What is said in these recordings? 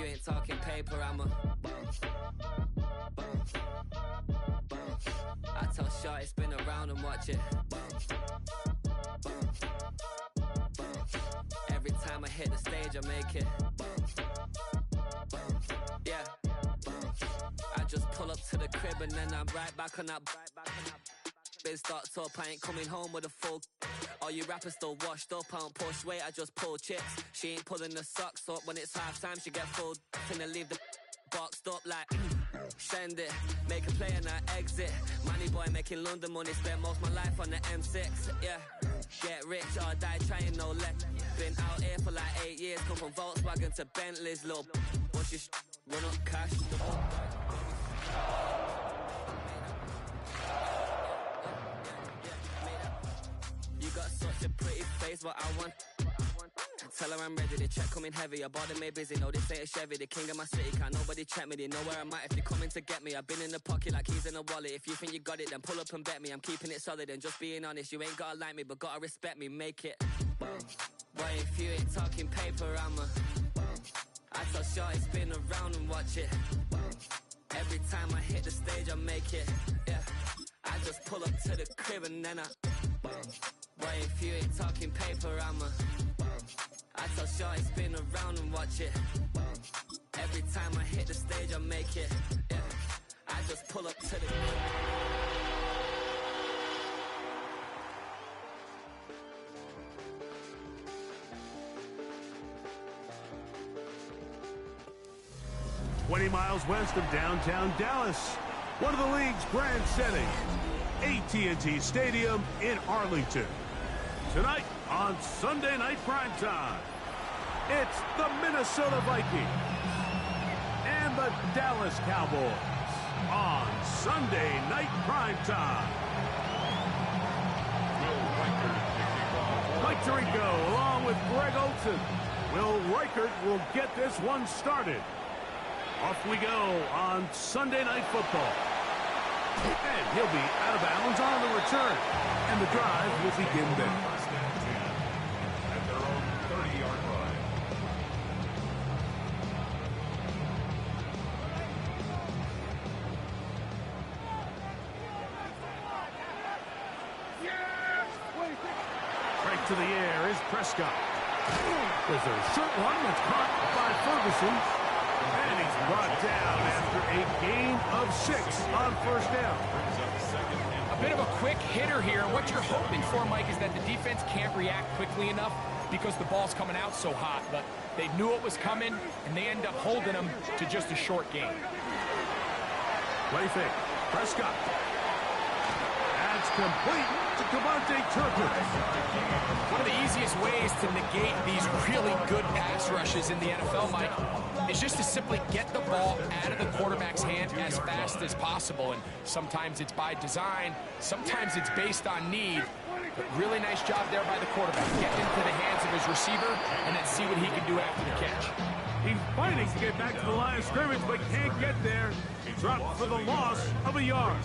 you ain't talking paper, I'm a boss. I tell Shorty spin around and watch it. Every time I hit the stage, I make it. Yeah. I just pull up to the crib and then I'm right back on that. Biz starts up, I ain't coming home with a full. All you rappers still washed up, I don't push weight, I just pull chips. She ain't pulling the socks up, when it's half time she get full. Finna leave the boxed up like send it, make a play and I exit. Money boy making London money, spent most of my life on the M6. Yeah, get rich or die trying, no let. Been out here for like 8 years, come from Volkswagen to Bentley's, little what's your run up cash. You got such a pretty face, what I want. Tell her I'm ready, the check coming heavy. I bought them made busy, no this ain't a Chevy. The king of my city, can't nobody check me. They know where I'm at if they coming to get me. I've been in the pocket like keys in a wallet. If you think you got it, then pull up and bet me. I'm keeping it solid and just being honest. You ain't gotta like me, but gotta respect me, make it. Boy, if you ain't talking paper, I'm a. I tell Shorty spin around and watch it. Every time I hit the stage, I make it. Yeah, I just pull up to the crib and then I. Boy, if you ain't talking paper, I'm a. I tell Shorty spin around and watch it. Every time I hit the stage, I make it. Yeah, I just pull up to the. 20 miles west of downtown Dallas, one of the league's grand settings, AT&T Stadium in Arlington. Tonight on Sunday Night Primetime, it's the Minnesota Vikings and the Dallas Cowboys on Sunday Night Primetime. Mike Tirico along with Greg Olson. Will Reichert will get this one started. Off we go on Sunday Night Football. And he'll be out of bounds on the return. And the drive will begin there. At their own 30-yard line. Right to the air is Prescott. There's a short one that's caught by Ferguson. And he's brought down after a gain of 6 on first down. A bit of a quick hitter here. What you're hoping for, Mike, is that the defense can't react quickly enough because the ball's coming out so hot. But they knew it was coming, and they end up holding them to just a short gain. Play fake. Prescott. That's complete to Cavante Turpin. One of the easiest ways to negate these really good pass rushes in the NFL, Mike, is just to simply get the ball out of the quarterback's hand as fast as possible. And sometimes it's by design, sometimes it's based on need. But really nice job there by the quarterback. Get into the hands of his receiver and then see what he can do after the catch. He's fighting to get back to the line of scrimmage, but can't get there. Dropped for the loss of a yard.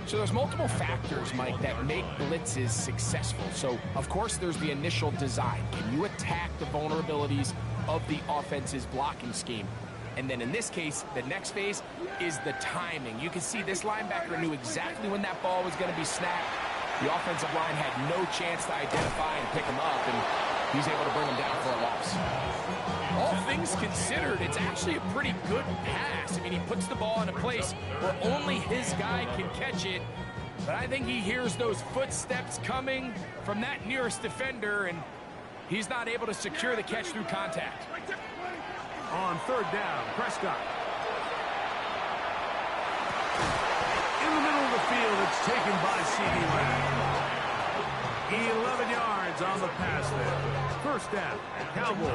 So there's multiple factors, Mike, that make blitzes successful. So, of course, there's the initial design. Can you attack the vulnerabilities of the offense's blocking scheme? And then in this case, the next phase is the timing. You can see this linebacker knew exactly when that ball was going to be snapped. The offensive line had no chance to identify and pick him up, and he's able to bring him down for a loss. All things considered, it's actually a pretty good pass. I mean, he puts the ball in a place where only his guy can catch it. But I think he hears those footsteps coming from that nearest defender, and he's not able to secure the catch through contact. On third down, Prescott. In the middle of the field, it's taken by CeeDee Lamb. 11 yards on the pass there. First down, Cowboys.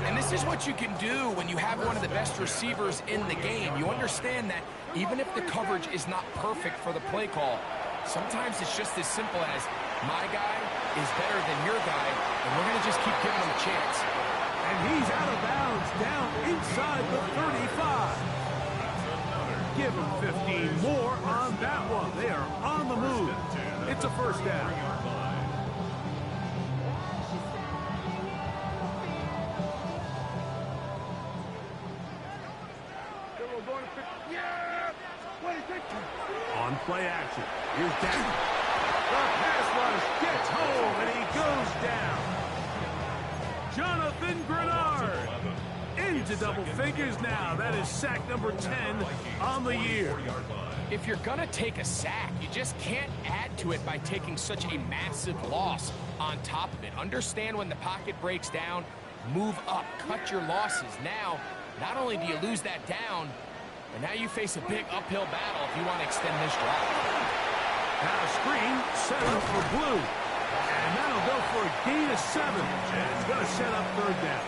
And this is what you can do when you have one of the best receivers in the game. You understand that even if the coverage is not perfect for the play call, sometimes it's just as simple as my guy is better than your guy, and we're going to just keep giving him a chance. And he's out of bounds, down inside the 35. Give him 15 more on that one. They are on the move. It's a first down. On play action. Here's Dan. The pass rush gets home, and he goes down. Jonathan Grenard into double figures now. That is sack number 10 on the year. If you're going to take a sack, you just can't add to it by taking such a massive loss on top of it. Understand when the pocket breaks down, move up, cut your losses. Now, not only do you lose that down, but now you face a big uphill battle if you want to extend this drive. Now a screen set up for Blue. And that'll go for a gain of 7. And it's going to set up third down.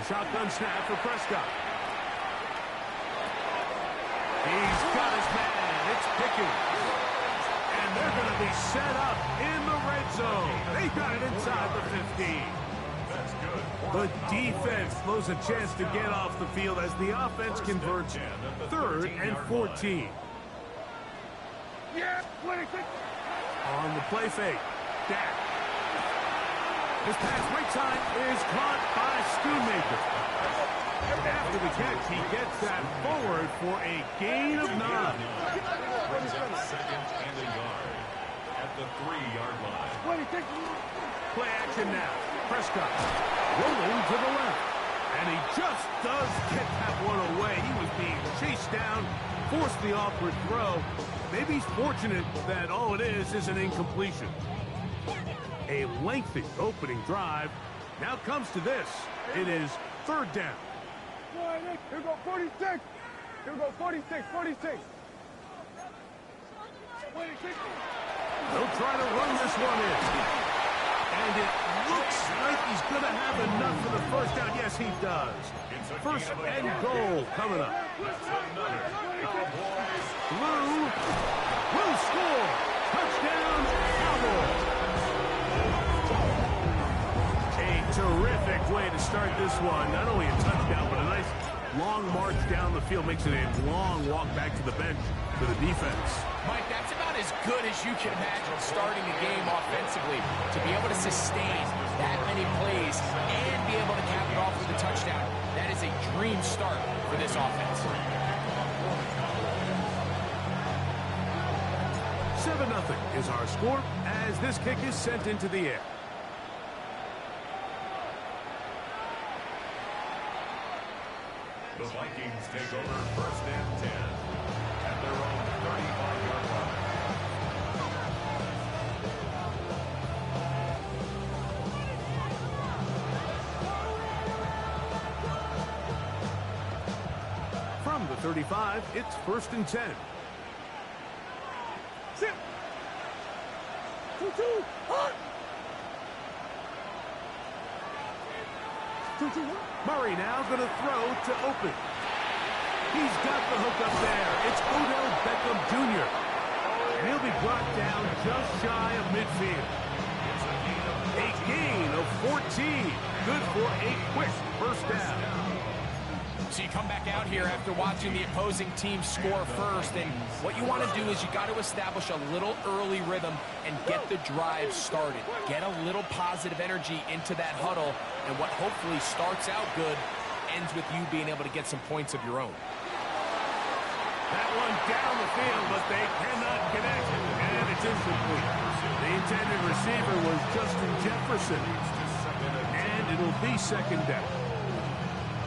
Shotgun snap for Prescott. He's got his man. It's Pickens. And they're going to be set up in the red zone. They got it inside the 15. That's good. The defense blows a chance to get off the field as the offense converts 3rd and 14. On the play fake. Dak. His pass right side is caught by Schoonmaker. After the catch, he gets that forward for a gain of 9. Brings up 2nd and a yard at the 3-yard line. Play action now. Prescott rolling to the left. And he just does get that one away. He was being chased down, forced the awkward throw. Maybe he's fortunate that all it is an incompletion. A lengthy opening drive. Now comes to this. It is 3rd down. Here we go, 46. Here we go, 46, 46. They'll try to run this one in. And it looks like he's going to have enough for the first down. Yes, he does. 1st and goal coming up. Blue score. Touchdown, Cowboys. Terrific way to start this one. Not only a touchdown, but a nice long march down the field. Makes it a long walk back to the bench for the defense. Mike, that's about as good as you can imagine starting a game offensively. To be able to sustain that many plays and be able to cap it off with a touchdown, that is a dream start for this offense. 7-0 is our score as this kick is sent into the air. The Vikings take over 1st and 10 at their own 35-yard line. From the 35, it's 1st and 10. Sit. 2-2. Hot. 2-2. Murray now going to throw to open. He's got the hook up there. It's Odell Beckham Jr. And he'll be brought down just shy of midfield. A gain of 14. Good for a quick first down. So you come back out here after watching the opposing team score first, and what you want to do is you got to establish a little early rhythm and get the drive started. Get a little positive energy into that huddle, and what hopefully starts out good ends with you being able to get some points of your own. That one down the field, but they cannot connect, and it's incomplete. The intended receiver was Justin Jefferson, and it'll be 2nd down.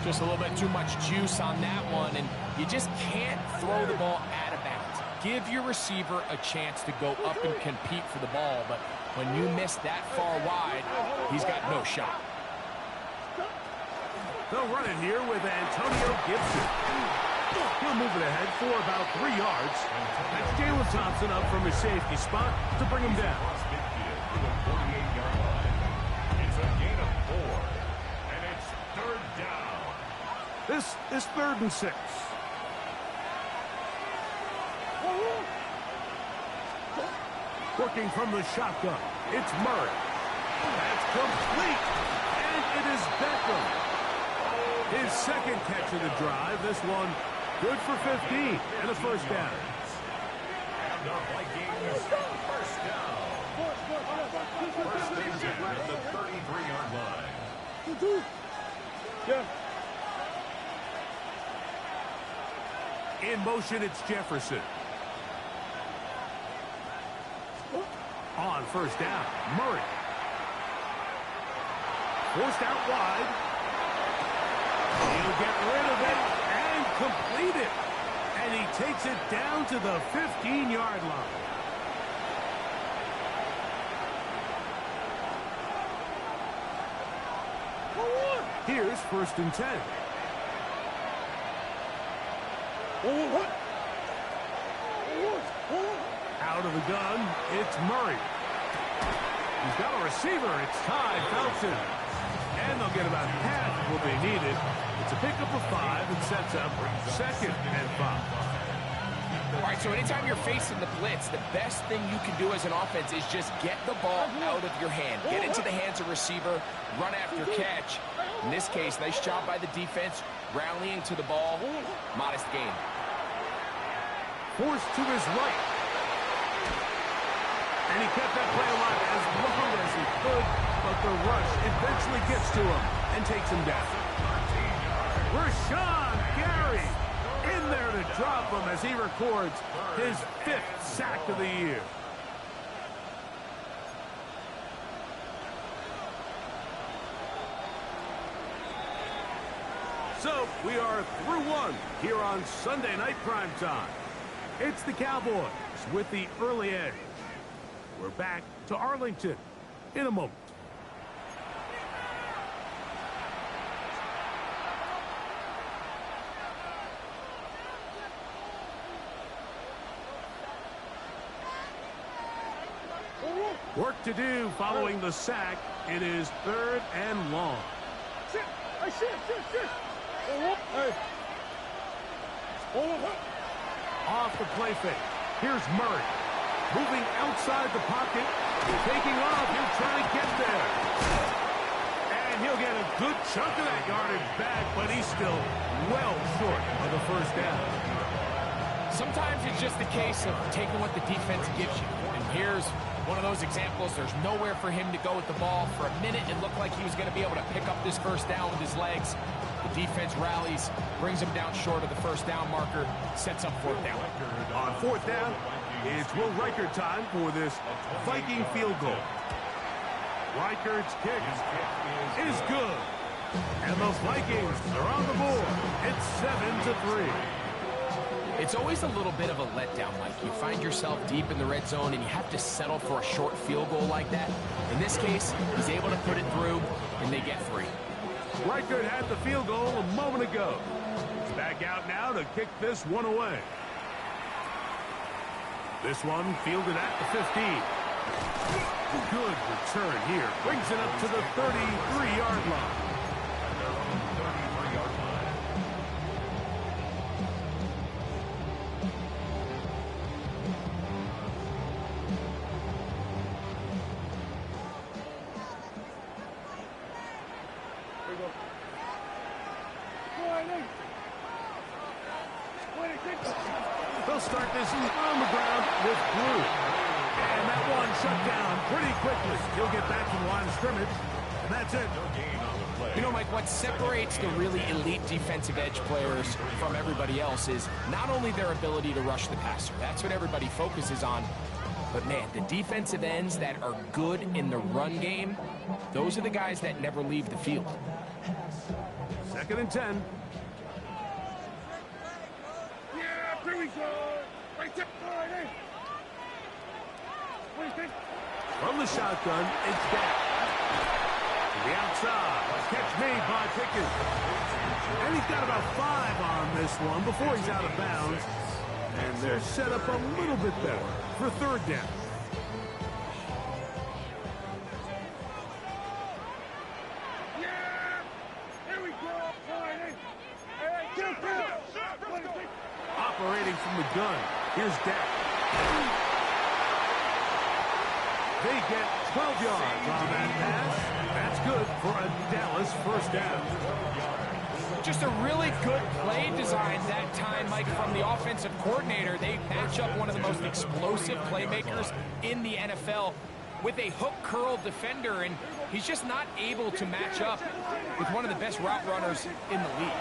Just a little bit too much juice on that one, and you just can't throw the ball out of bounds. Give your receiver a chance to go up and compete for the ball, but when you miss that far wide, he's got no shot. They'll run it here with Antonio Gibson. He'll move it ahead for about 3 yards. That's Jalen Thompson up from his safety spot to bring him down. It's a gain of 4, and it's 3rd down. This is 3rd and 6. Working from the shotgun, it's Murray. That's complete, and it is second catch of the drive. This one good for 15 and a first down. And the Vikings first down. First and 10 at the 33-yard line. Yeah. In motion, it's Jefferson. On first down, Murray. Forced out wide. He'll get rid of it and complete it. And he takes it down to the 15-yard line. Here's first and 10. Out of the gun, it's Murray. He's got a receiver. It's Ty Felton. And they'll get about half what they needed. It's a pickup of 5 and sets up second and 5. All right, so anytime you're facing the blitz, the best thing you can do as an offense is just get the ball out of your hand. Get into the hands of receiver, run after catch. In this case, nice job by the defense, rallying to the ball. Modest gain. Forced to his right. And he kept that play alive as long as he could, but the rush eventually gets to him and takes him down. Rashawn Gary in there to drop him as he records his 5th sack of the year. So we are through one here on Sunday Night Primetime. It's the Cowboys with the early edge. We're back to Arlington in a moment. Work to do following the sack. It is 3rd and long. Sit. Hey. Off the play fake. Here's Murray. Moving outside the pocket. Taking off. He'll try to get there. And he'll get a good chunk of that yardage back, but he's still well short of the first down. Sometimes it's just a case of taking what the defense gives you. And here's one of those examples. There's nowhere for him to go with the ball. For a minute, it looked like he was going to be able to pick up this first down with his legs. The defense rallies, brings him down short of the first down marker, sets up 4th down. On 4th down, it's Will Reichert time for this Viking field goal. Reichert's kick is good. And the Vikings are on the board. It's 7-3. It's always a little bit of a letdown, Mike. You find yourself deep in the red zone and you have to settle for a short field goal like that. In this case, he's able to put it through, and they get 3. Reichert had the field goal a moment ago. He's back out now to kick this one away. This one fielded at the 15. Good return here. Brings it up to the 33-yard line. They'll start this on the ground with Blue. And that one shut down pretty quickly. He'll get back to the line of scrimmage, and that's it. You know, Mike, what separates the really elite defensive edge players from everybody else is not only their ability to rush the passer. That's what everybody focuses on. But, man, the defensive ends that are good in the run game, those are the guys that never leave the field. 2nd and 10. Here we go. Right there. From the shotgun, it's back. To the outside. Catch made by Pickens. And he's got about 5 on this one before he's out of bounds. And they're set up a little bit better for 3rd down. Operating from the gun. Here's Dak. They get 12 yards on that pass. That's good for a Dallas first down. Just a really good play design that time, Mike, from the offensive coordinator. They match up one of the most explosive playmakers in the NFL with a hook curl defender, and he's just not able to match up with one of the best route runners in the league.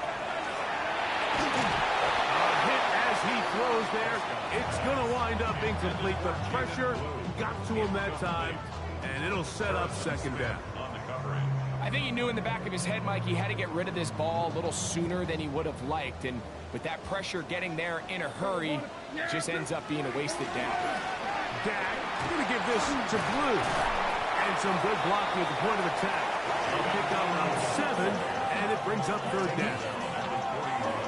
Hit as he throws there. It's going to wind up incomplete. The pressure got to him that time, and it'll set up second down. I think he knew in the back of his head, Mike, he had to get rid of this ball a little sooner than he would have liked, and with that pressure getting there in a hurry, it just ends up being a wasted down. Dak going to give this to Blue. And some good blocking at the point of attack. They'll pick up on 7, and it brings up third down.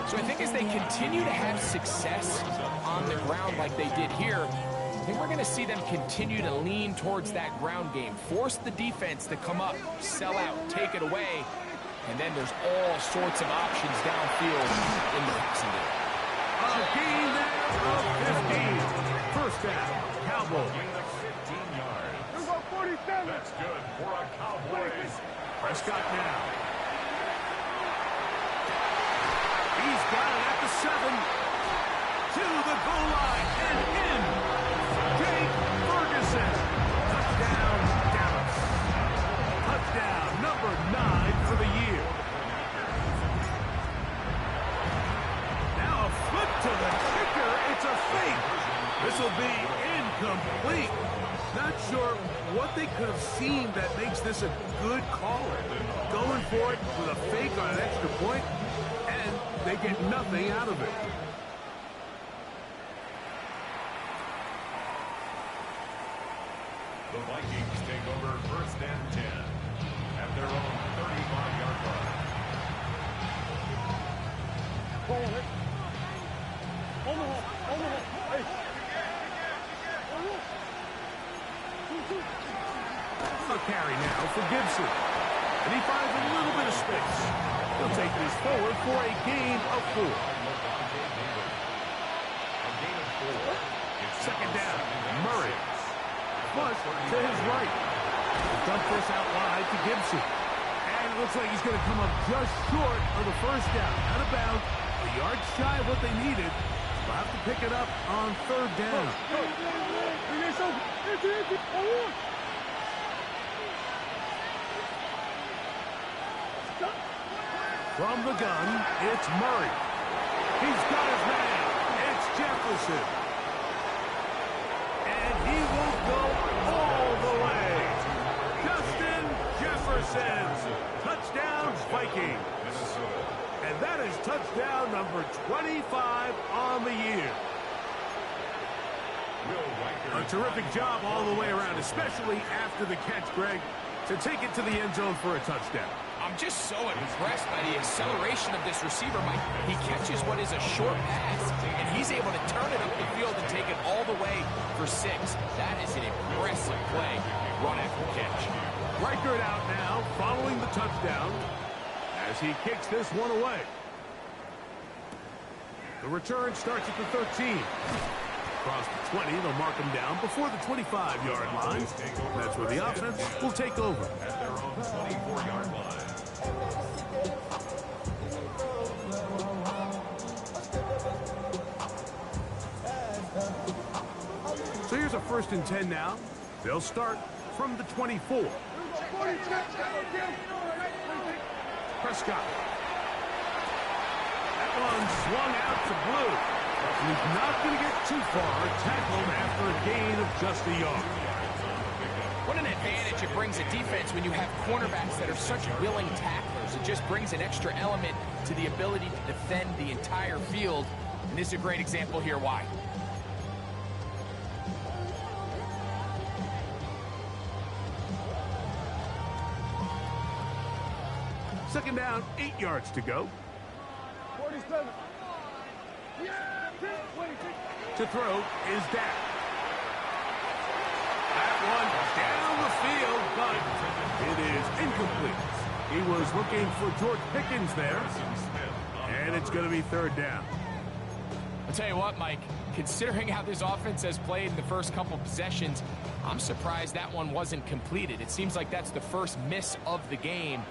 So I think as they continue to have success on the ground like they did here, I think we're going to see them continue to lean towards that ground game. Force the defense to come up, sell out, take it away, and then there's all sorts of options downfield in the passing game. A gain there of 15. First down, Cowboys. 15 yards. Here go 47. That's good for a Cowboys. Prescott now. He's got it at the 7. To the goal line and in. Jake Ferguson. Touchdown, Dallas. Touchdown, number 9 for the year. Now a flip to the kicker. It's a fake. This will be incomplete. Not sure what they could have seen that makes this a good call. Going for it with a fake on an extra point, and they get nothing out of it. The Vikings take over first and 10 at their own 35-yard line. A carry now for Gibson. And he finds a little bit of space. He'll take this forward for a gain of 4. Second down, Murray. Flush to his right. Dump this out wide to Gibson. And it looks like he's going to come up just short of the first down. Out of bounds, a yard shy of what they needed. They'll have to pick it up on third down. From the gun, it's Murray. He's got his man. It's Jefferson. And he won't go all the way. Justin Jefferson. Touchdown, Vikings. And that is touchdown number 25 on the year. A terrific job all the way around, especially after the catch, Greg, to take it to the end zone for a touchdown. I'm just so impressed by the acceleration of this receiver, Mike. He catches what is a short pass, and he's able to turn it up the field and take it all the way for 6. That is an impressive play, run after catch. Reichert out now, following the touchdown, as he kicks this one away. The return starts at the 13. Across the 20, they'll mark him down before the 25-yard line. That's where the offense will take over. At their own 24-yard line. So here's a 1st and 10 now. They'll start from the 24. Prescott. That one swung out to Blue. He's not going to get too far, tackled after a gain of just a yard. What an advantage it brings a defense when you have cornerbacks that are such willing tacklers. It just brings an extra element to the ability to defend the entire field. And this is a great example here why. Second down, 8 yards to go. 47. To throw is Dak. That one down the field, but it is incomplete. He was looking for George Pickens there, and it's going to be third down. I'll tell you what, Mike, considering how this offense has played in the first couple possessions, I'm surprised that one wasn't completed. It seems like that's the first miss of the game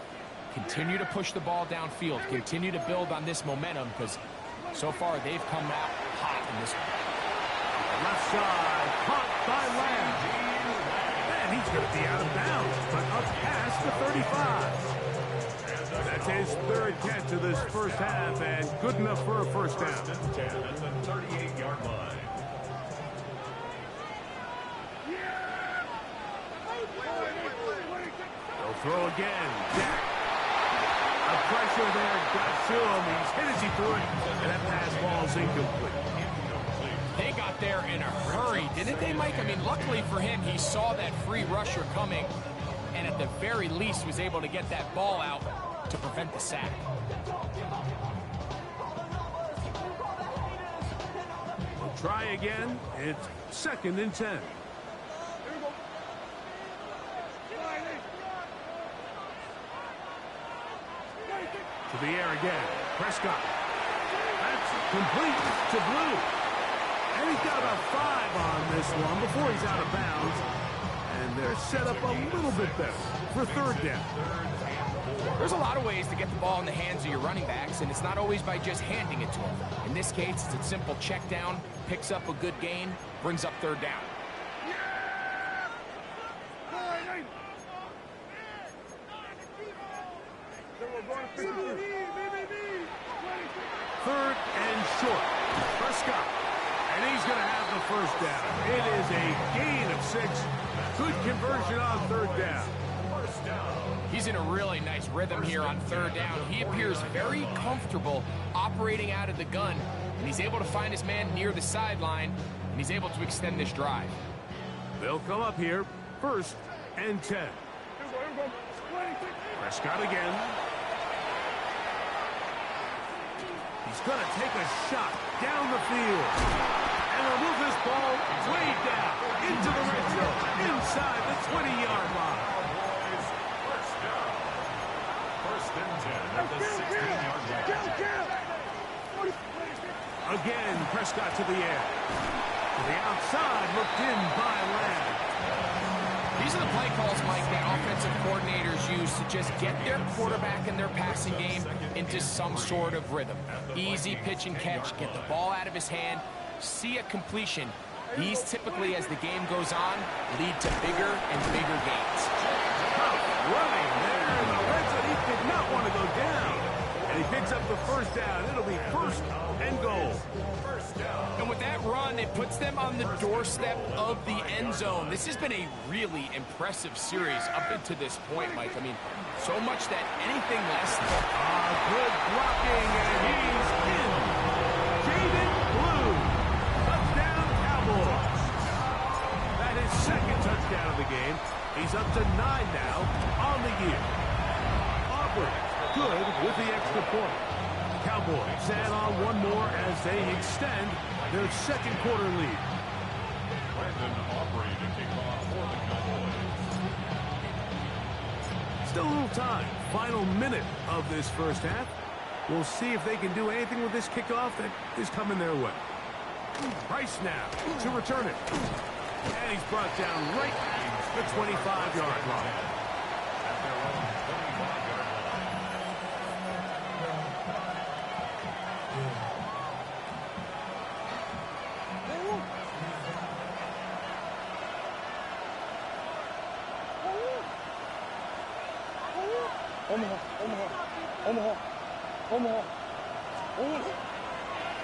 Continue to push the ball downfield. Continue to build on this momentum because so far they've come out hot in this one. Left side, caught by Lamb. And he's going to be out of bounds, but up past the 35. That's his third catch of this first half, and good enough for a first down. At the 38-yard line. They'll throw again. Jack. The pressure there got to him. He's hit as he threw it, and that pass ball's incomplete. They got there in a hurry, didn't they, Mike? I mean, luckily for him, he saw that free rusher coming, and at the very least was able to get that ball out to prevent the sack. We'll try again. It's 2nd and 10. To the air again. Prescott. That's complete to Blue. And he's got about 5 on this one before he's out of bounds. And they're set up a little bit better for 3rd down. There's a lot of ways to get the ball in the hands of your running backs, and it's not always by just handing it to them. In this case, it's a simple check down, picks up a good gain, brings up 3rd down. Third and short. Prescott. And he's going to have the first down. It is a gain of 6. Good conversion on 3rd down. He's in a really nice rhythm here on 3rd down. He appears very comfortable operating out of the gun, and he's able to find his man near the sideline, and he's able to extend this drive. They'll come up here. 1st and 10. Prescott again. He's going to take a shot down the field and will move this ball way down into the red zone, inside the 20-yard line. First down. 1st and 10 at the 16-yard line. Again, Prescott to the air. To the outside, looked in by Lamb. These are the play calls, Mike, that offensive coordinators use to just get their quarterback and their passing game into some sort of rhythm. Easy pitch and catch, get the ball out of his hand, see a completion. These typically, as the game goes on, lead to bigger and bigger gains. Running there in the red zone. He did not want to go down. And he picks up the first down. It'll be 1st and goal. And with that run, it puts them on the doorstep of the end zone. This has been a really impressive series up until this point, Mike. I mean, so much that anything less than... Good blocking, and he's in. Jaden Blue. Touchdown, Cowboys. That is 2nd touchdown of the game. He's up to 9 now on the year. Auburn, good with the extra point. Cowboys add on one more as they extend their 2nd quarter lead. Brandon Aubrey to kick off for the Cowboys. Still a little time. Final minute of this first half. We'll see if they can do anything with this kickoff that is coming their way. Price now to return it. And he's brought down right at the 25-yard line. At their own 25-yard line.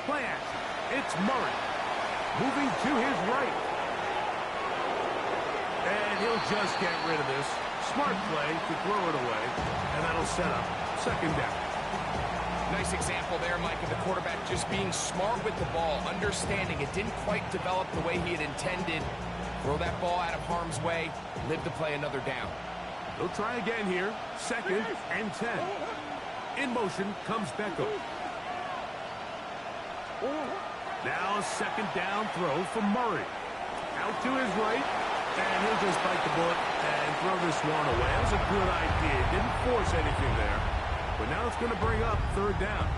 Play action. It's Murray. Moving to his right. And he'll just get rid of this. Smart play to throw it away. And that'll set up 2nd down. Nice example there, Mike, of the quarterback just being smart with the ball, understanding it didn't quite develop the way he had intended. Throw that ball out of harm's way, live to play another down. They'll try again here. 2nd and 10. In motion comes Beckham. Now a 2nd down throw from Murray. Out to his right. And he'll just bite the bullet and throw this one away. That was a good idea. Didn't force anything there. But now it's going to bring up 3rd down.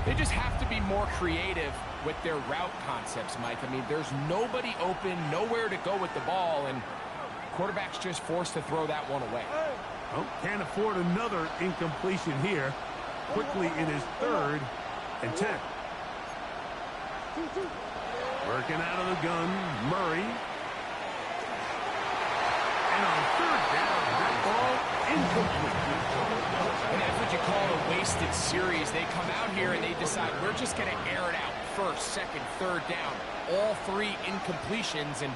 They just have to be more creative with their route concepts, Mike. I mean, there's nobody open, nowhere to go with the ball, and quarterback's just forced to throw that one away. Oh, can't afford another incompletion here. Quickly in his 3rd and 10. Working out of the gun, Murray. And on 3rd down, that ball incomplete. And that's what you call a wasted series. They come out here and they decide we're just going to air it out. 1st, 2nd, 3rd down. All 3 incompletions, and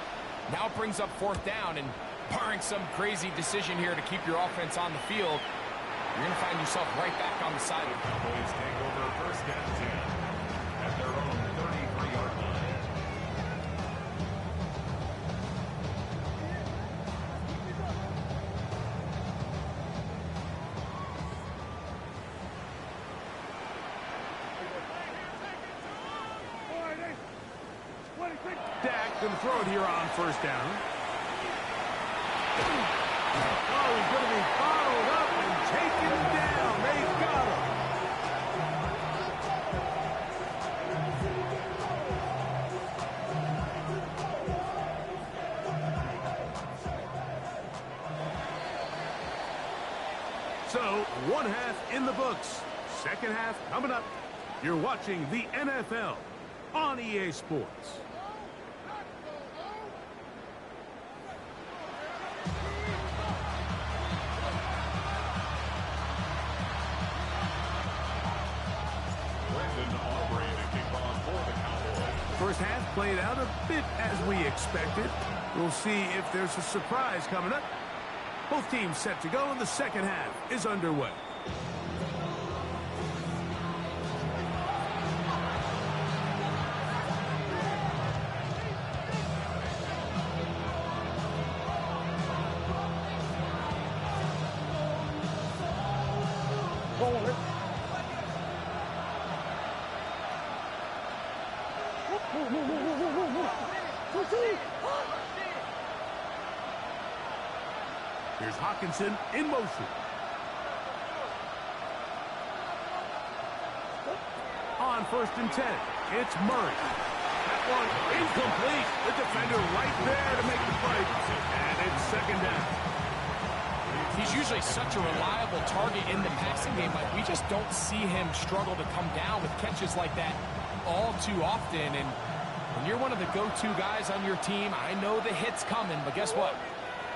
now it brings up 4th down, and barring some crazy decision here to keep your offense on the field, you're going to find yourself right back on the sideline. Cowboys take over 1st and 10 at their own 33-yard line. Dak going to throw it here on 1st down. Oh, he's going to be followed up and taken down. They've got him. So, 1 half in the books. 2nd half coming up. You're watching the NFL on EA Sports. First half played out a bit as we expected. We'll see if there's a surprise coming up. Both teams set to go, and the 2nd half is underway. Here's Hawkinson in motion. On 1st and 10, it's Murray. That one incomplete. The defender right there to make the play. And it's 2nd down. He's usually such a reliable target in the passing game, but we just don't see him struggle to come down with catches like that all too often. And when you're one of the go-to guys on your team, I know the hit's coming, but guess what?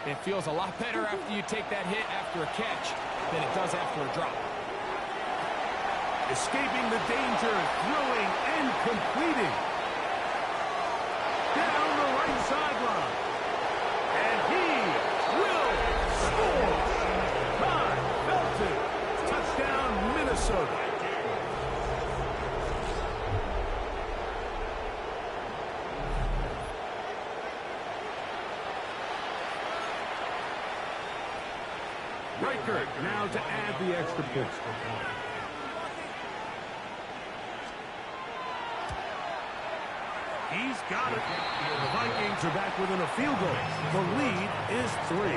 It feels a lot better after you take that hit after a catch than it does after a drop. Escaping the danger, throwing and completing. Down the right sideline. And he will score. Todd Felton. Touchdown, Minnesota. Reichert now to add the extra point. He's got it. The Vikings are back within a field goal. The lead is 3. 17.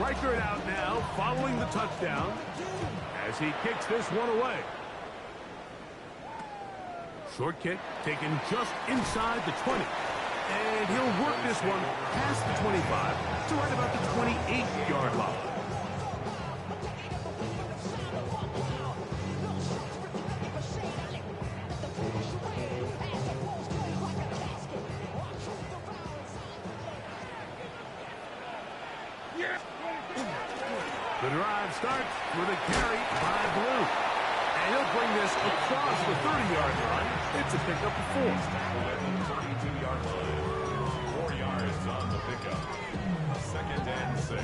Reichert out now, following the touchdown, as he kicks this one away. Short kick taken just inside the 20. And he'll work this one past the 25 to right about the 28-yard line. The drive starts with a carry by Blue. And he'll bring this across the 30-yard line. It's a pickup of 4. 32-yard line. 4 yards on the pickup. 2nd and 6.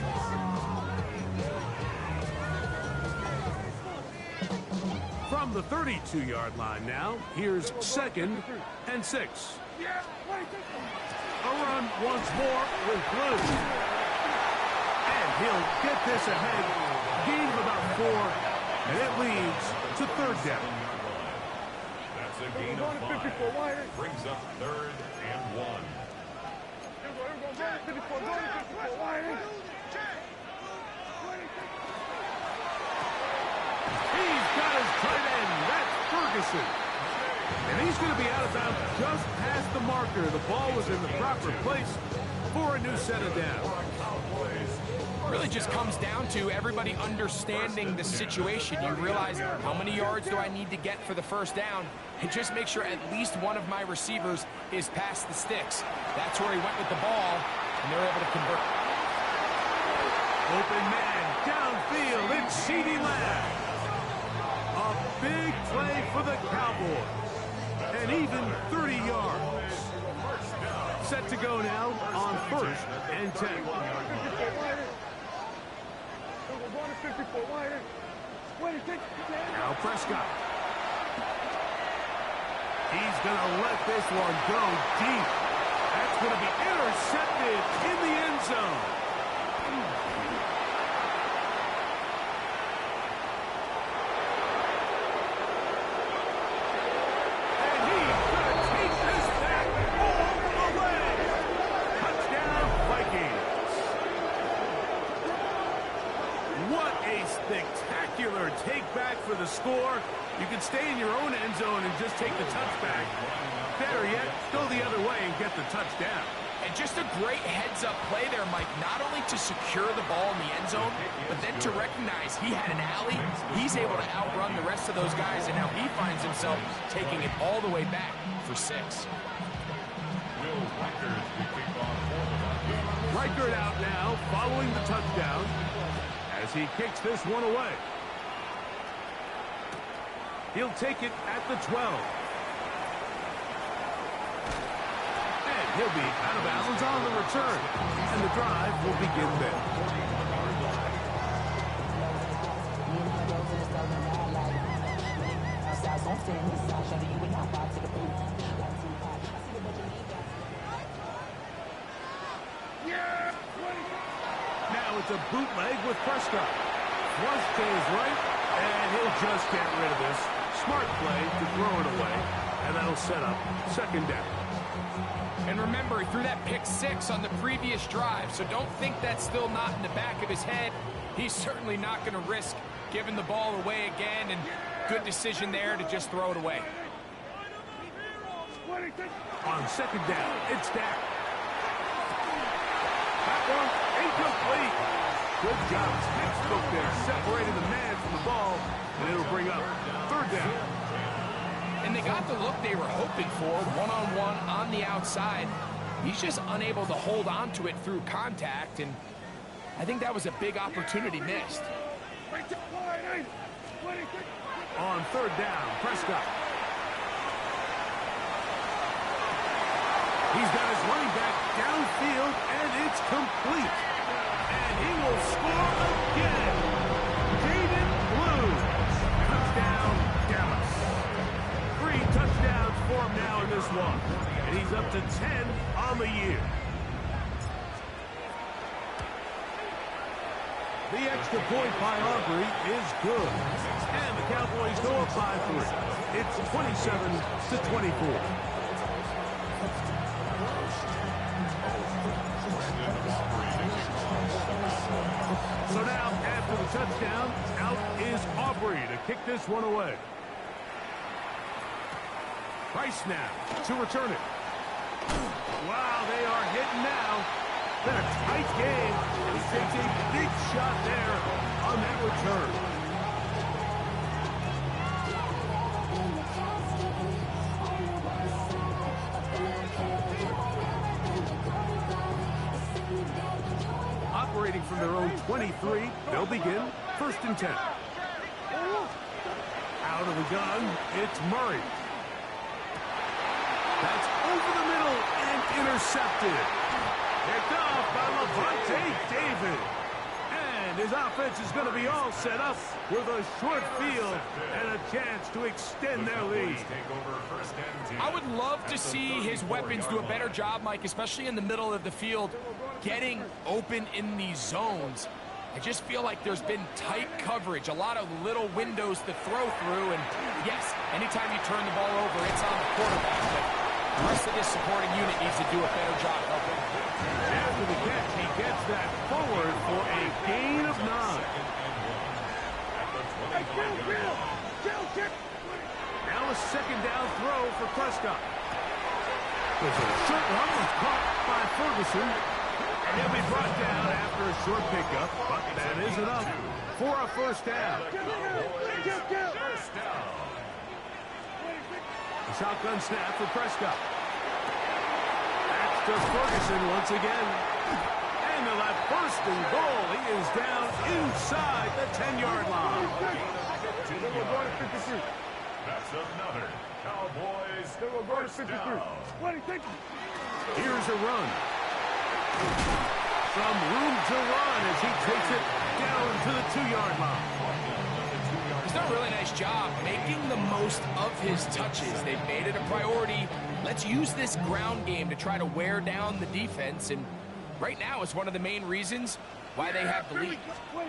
From the 32-yard line now, here's 2nd and 6. A run once more with Blue. And he'll get this ahead. Gain of about 4. And it leads to 3rd down. That's a gain of 5. Brings up 3rd and 1. He's got his tight end. That's Ferguson. And he's going to be out of bounds just past the marker. The ball was in the proper place for a new set of downs. Really just comes down to everybody understanding the situation. You realize, how many yards do I need to get for the first down? And just make sure at least one of my receivers is past the sticks. That's where he went with the ball, and they're able to convert. Open man, downfield, it's CeeDee Lamb. A big play for the Cowboys. And even 30 yards. Set to go now on 1st and 10. Now Prescott. He's going to let this one go deep. That's going to be intercepted in the end zone. And he's going to take this back all the way. Touchdown, Vikings. What a spectacular take back for the score. You can stay in your own end zone and just take the touchback. Better yet, go the other way and get the touchdown. And just a great heads-up play there, Mike, not only to secure the ball in the end zone, but then to recognize he had an alley. He's able to outrun the rest of those guys, and now he finds himself taking it all the way back for 6. Reichert out now, following the touchdown, as he kicks this one away. He'll take it at the 12. And he'll be out of bounds on the return. And the drive will begin there. Now it's a bootleg with Prescott. Flush to his right, and he'll just get rid of this. Smart play to throw it away, and that'll set up 2nd down. And remember, he threw that pick 6 on the previous drive, so don't think that's still not in the back of his head. He's certainly not going to risk giving the ball away again, and good decision there to just throw it away. On 2nd down, it's Dak. That one incomplete. Good job, textbook there, separating the man from the ball, and it'll bring up 3rd down. And they got the look they were hoping for, one-on-one on the outside. He's just unable to hold on to it through contact, and I think that was a big opportunity missed. On 3rd down, Prescott. He's got his running back downfield, and it's complete. And he will score again. David Blue. Touchdown, Dallas. 3 touchdowns for him now in this one. And he's up to 10 on the year. The extra point by Aubrey is good. And the Cowboys go up by 3. It's 27-24. So now, after the touchdown, out is Aubrey to kick this one away. Price now to return it. Wow, they are hitting now. Been a tight game. He takes a big shot there on that return. Operating from their own 23, they'll begin 1st and 10. Out of the gun, it's Murray. That's over the middle and intercepted. Picked off by Levante David. And his offense is going to be all set up with a short field and a chance to extend their lead. I would love to see his weapons do a better job, Mike, especially in the middle of the field, getting open in these zones. I just feel like there's been tight coverage, a lot of little windows to throw through, and yes, anytime you turn the ball over, it's on the quarterback, but the rest of this supporting unit needs to do a better job helping. After the catch, he gets that forward for a gain of 9. Now a second down throw for Prescott. There's a short one was caught by Ferguson. And he'll be brought down after a short pickup. But that is enough for a first down. First down. A shotgun snap for Prescott. That's just Ferguson once again. And they'll have first and goal. He is down inside the 10-yard line. That's another Cowboys first down. Here's a run. Some room to run as he takes it down to the 2-yard line. He's done a really nice job making the most of his touches. They've made it a priority. Let's use this ground game to try to wear down the defense, and right now it's one of the main reasons why they have the lead. On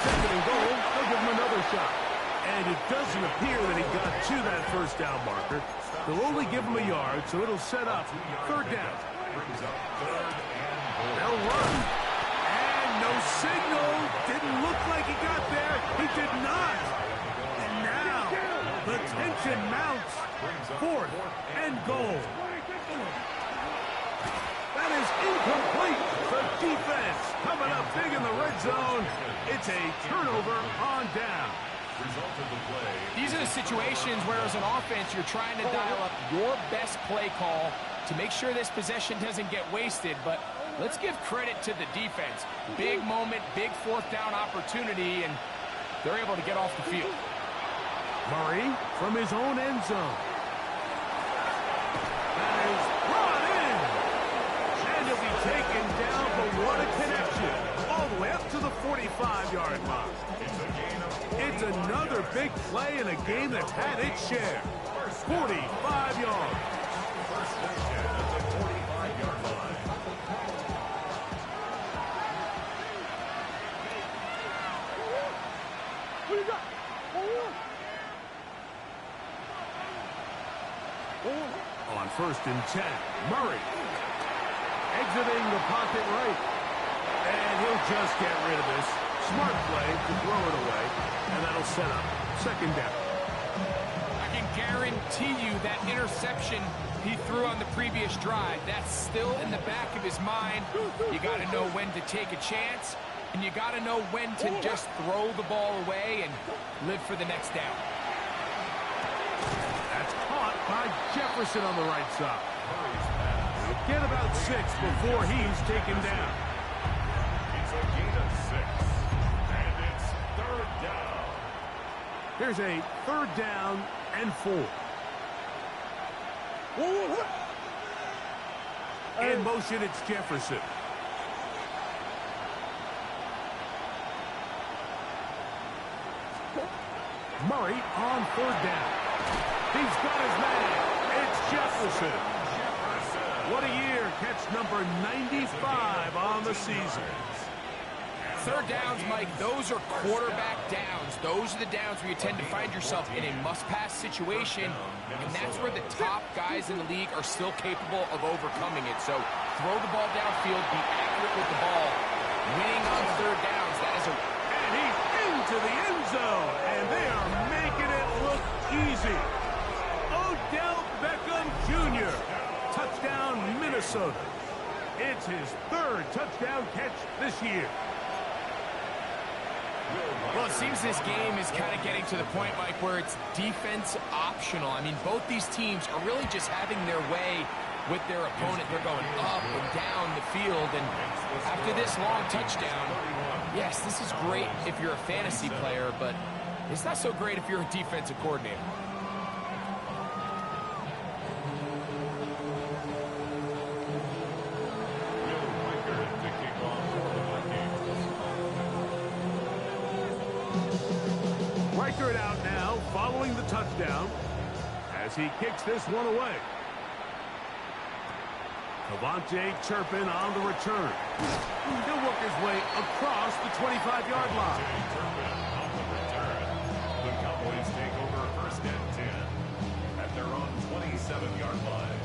second and goal, they'll give him another shot. And it doesn't appear that he got to that first down marker. They'll only give him a yard, so it'll set up third down. They'll run. And no signal. Didn't look like he got there. He did not. And now the tension mounts. Fourth and goal. That is incomplete. The defense coming up big in the red zone. It's a turnover on down. These are the situations where as an offense you're trying to dial up your best play call to make sure this possession doesn't get wasted, but let's give credit to the defense. Big moment, big fourth down opportunity, and they're able to get off the field. Murray from his own end zone. That is brought in. And he'll be taken down, but what a connection. All the way up to the 45-yard line. It's another big play in a game that's had its share. 45 yards. First and 10 at the 45-yard line. What do you got? On first and 10, Murray exiting the pocket right. And he'll just get rid of this. Smart play to throw it away, and that'll set up second down. I can guarantee you that interception he threw on the previous drive, that's still in the back of his mind. You got to know when to take a chance, and you got to know when to just throw the ball away and live for the next down. That's caught by Jefferson on the right side. He'll get about 6 before he's taken down. It's a gain of 6. And it's third down. Here's a third down and 4. In motion, it's Jefferson. Murray on third down. He's got his man. It's Jefferson. What a year. Catch number 95 on the season. Third downs, Mike, those are quarterback downs. Those are the downs where you tend to find yourself in a must-pass situation, and that's where the top guys in the league are still capable of overcoming it. So throw the ball downfield, be accurate with the ball. Winning on third downs, that is a... And he's into the end zone, and they are making it look easy. Odell Beckham Jr. Touchdown, Minnesota. It's his third touchdown catch this year. Well, it seems this game is kind of getting to the point, Mike, where it's defense optional. I mean, both these teams are really just having their way with their opponent. They're going up and down the field, and after this long touchdown, yes, this is great if you're a fantasy player, but it's not so great if you're a defensive coordinator. Riker it out now, following the touchdown, as he kicks this one away. Cavante Turpin on the return. He'll work his way across the 25-yard line. The Cowboys take over first and 10 at their own 27-yard line.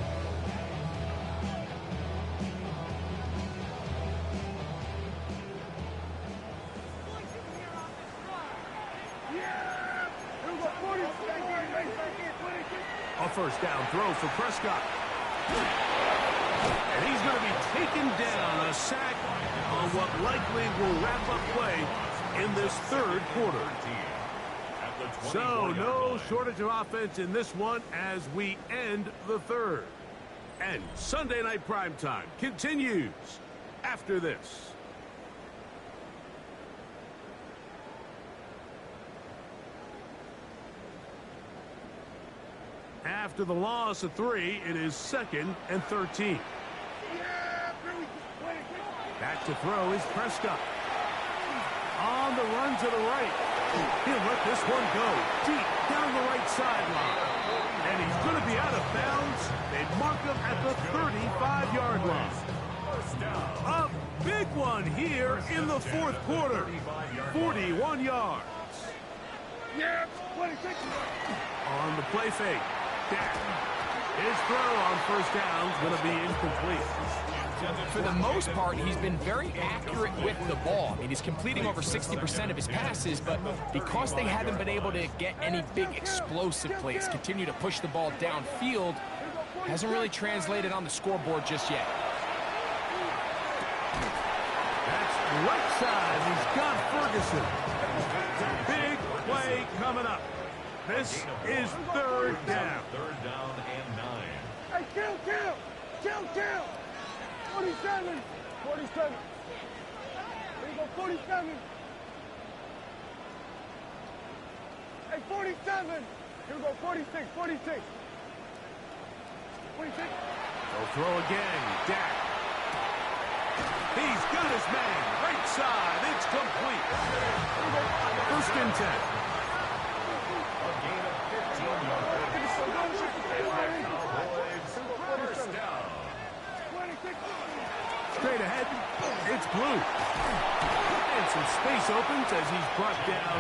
first down throw for Prescott. And he's going to be taken down, a sack on what likely will wrap up play in this third quarter. So no shortage of offense in this one as we end the third. And Sunday Night Primetime continues after this. After the loss of 3, it is 2nd and 13. Back to throw is Prescott. On the run to the right. He'll let this one go deep down the right sideline. And he's going to be out of bounds. They mark him at the 35-yard line. A big one here in the fourth quarter. 41 yards. On the play fake. His throw on first down is going to be incomplete. For the most part, he's been very accurate with the ball. I mean, he's completing over 60% of his passes, but because they haven't been able to get any big explosive plays, continue to push the ball downfield, hasn't really translated on the scoreboard just yet. That's right side. He's got Ferguson. Big play coming up. This is third down. Third down and 9. Hey, kill! 47. 47. Here you go, 47. Hey, 47. Here we go, 46, 46. 46. They'll throw again. Dak. He's got his man. Right side. It's complete. First and 10. A gain of 15 yards. First down. Straight ahead, it's Blue. And some space opens as he's brought down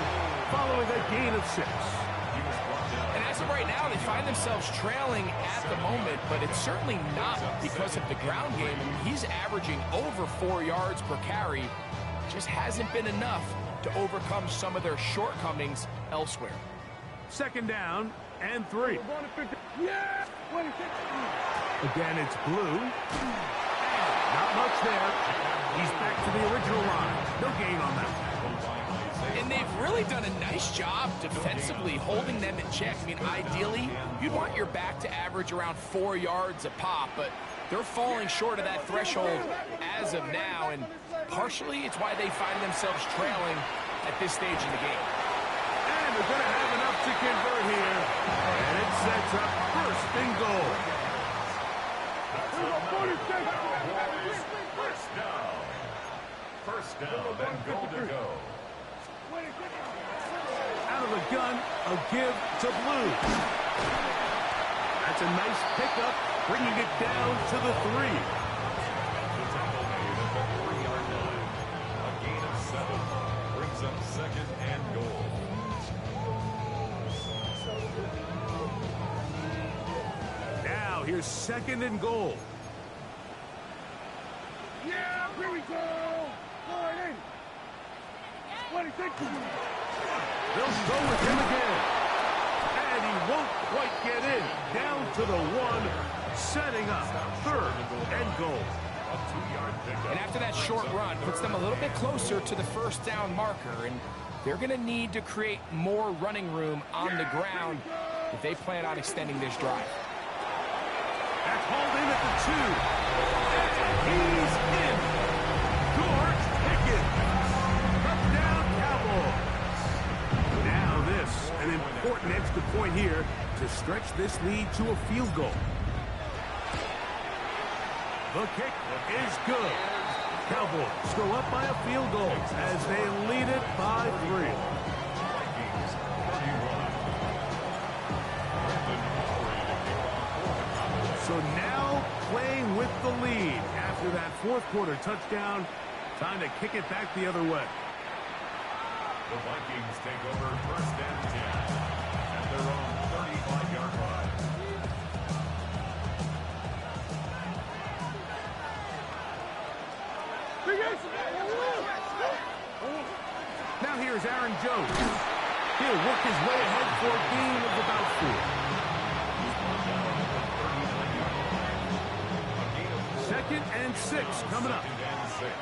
following a gain of 6. And as of right now, they find themselves trailing at the moment, but it's certainly not because of the ground game. I mean, he's averaging over 4 yards per carry. Just hasn't been enough to overcome some of their shortcomings elsewhere. Second down and 3. Yeah! 26. Again, it's Blue. Not much there. He's back to the original line. No gain on that. And they've really done a nice job defensively holding them in check. I mean, ideally, you'd want your back to average around 4 yards a pop, but they're falling short of that threshold as of now, and partially it's why they find themselves trailing at this stage in the game. And they're going to have enough to convert here, and it sets up first and goal. First down, then goal to go. Out of the gun, a give to Blue. That's a nice pickup, bringing it down to the 3. The tackle made at the 3-yard line. A gain of 7 brings up second and goal. Now here's second and goal. Yeah, here we go. 26. They'll go with him again. And he won't quite get in. Down to the 1, setting up third and goal. A 2-yard pickup. And after that short run, puts them a little bit closer to the first down marker, and they're going to need to create more running room on the ground if they plan on extending this drive. That's hauled in at the 2. And he's in. George Pickens. Touchdown Cowboys. Now this, an important extra point here to stretch this lead to a field goal. The kick is good. Cowboys go up by a field goal as they lead it by 3. So now playing with the lead after that fourth quarter touchdown. Time to kick it back the other way. The Vikings take over first and 10 at their own 35-yard line. Now here's Aaron Jones. He'll work his way ahead for a gain of about 4. 2nd and 6 coming up. 2nd and 6.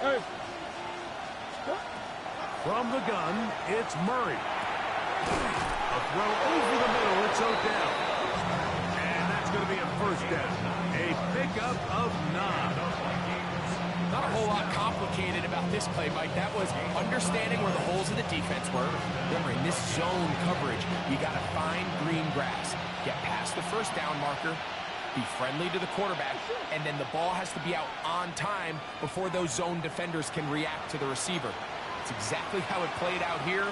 Hey. From the gun, it's Murray. A throw over the middle, it's down. And that's going to be a first down. A pickup of 9. Not a whole lot complicated about this play, Mike. That was understanding where the holes in the defense were. Remember, in this zone coverage, you got to find green grass. Get past the first down marker, be friendly to the quarterback, and then the ball has to be out on time before those zone defenders can react to the receiver. It's exactly how it played out here.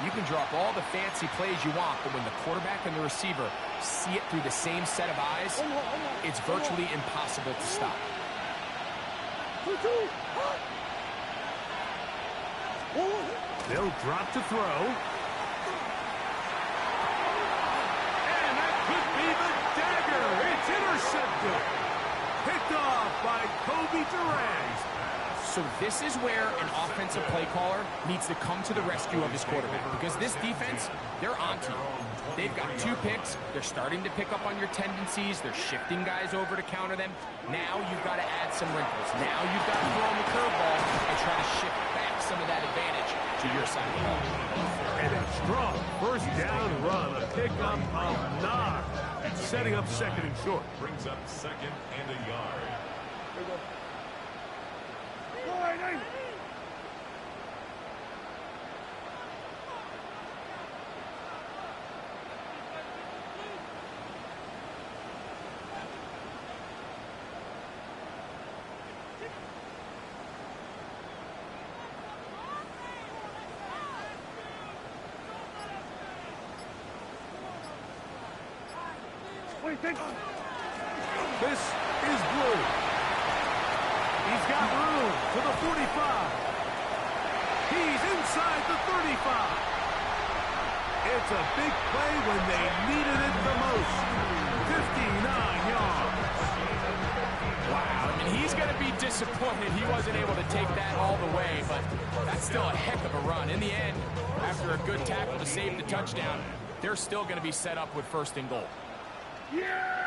You can drop all the fancy plays you want, but when the quarterback and the receiver see it through the same set of eyes, it's virtually impossible to stop. They'll drop to throw. And that could be the dagger. It's intercepted. Picked off by Kobe Durant. So this is where an offensive play caller needs to come to the rescue of his quarterback, because this defense, they're onto you. They've got 2 picks. They're starting to pick up on your tendencies. They're shifting guys over to counter them. Now you've got to add some wrinkles. Now you've got to throw them the curveball and try to shift back some of that advantage to your side of the ball. And a strong first down run, a pickup of 9. Setting up 2nd and short. Brings up 2nd and a yard. This is Blue. He's got room to the 45. He's inside the 35. It's a big play when they needed it the most. 59 yards. Wow, I mean, he's going to be disappointed he wasn't able to take that all the way, but that's still a heck of a run. In the end, after a good tackle to save the touchdown, they're still going to be set up with 1st and goal. Yeah!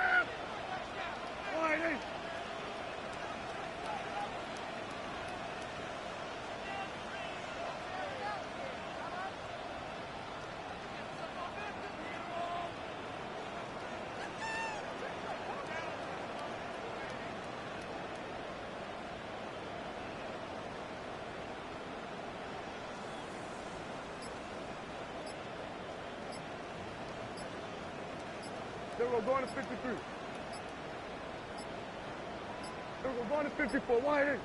There we go, going to 53. There we go, going to 54. Wide in.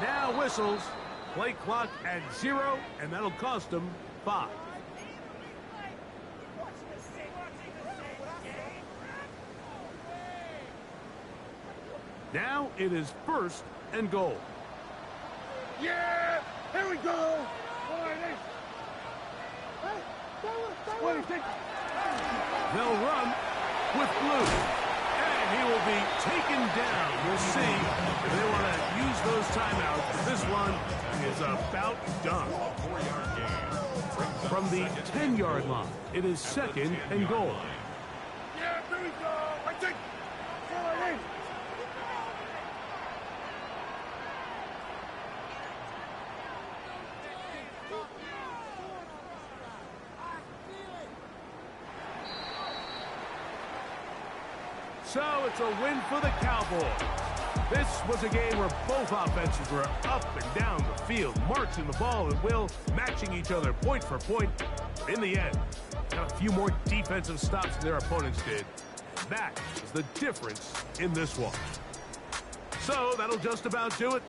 Now whistles. Play clock at 0, and that'll cost them 5. Now it is 1st and goal. Yeah! Here we go! Wide in. They'll run with Blue. And he will be taken down. We'll see if they want to use those timeouts. This one is about done. 4-yard gain. From the 10-yard line, it is 2nd and goal. Yeah, here we go! I think. Wide in. So it's a win for the Cowboys. This was a game where both offenses were up and down the field, marching the ball at will, matching each other point for point. In the end, got a few more defensive stops than their opponents did. That is the difference in this one. So that'll just about do it.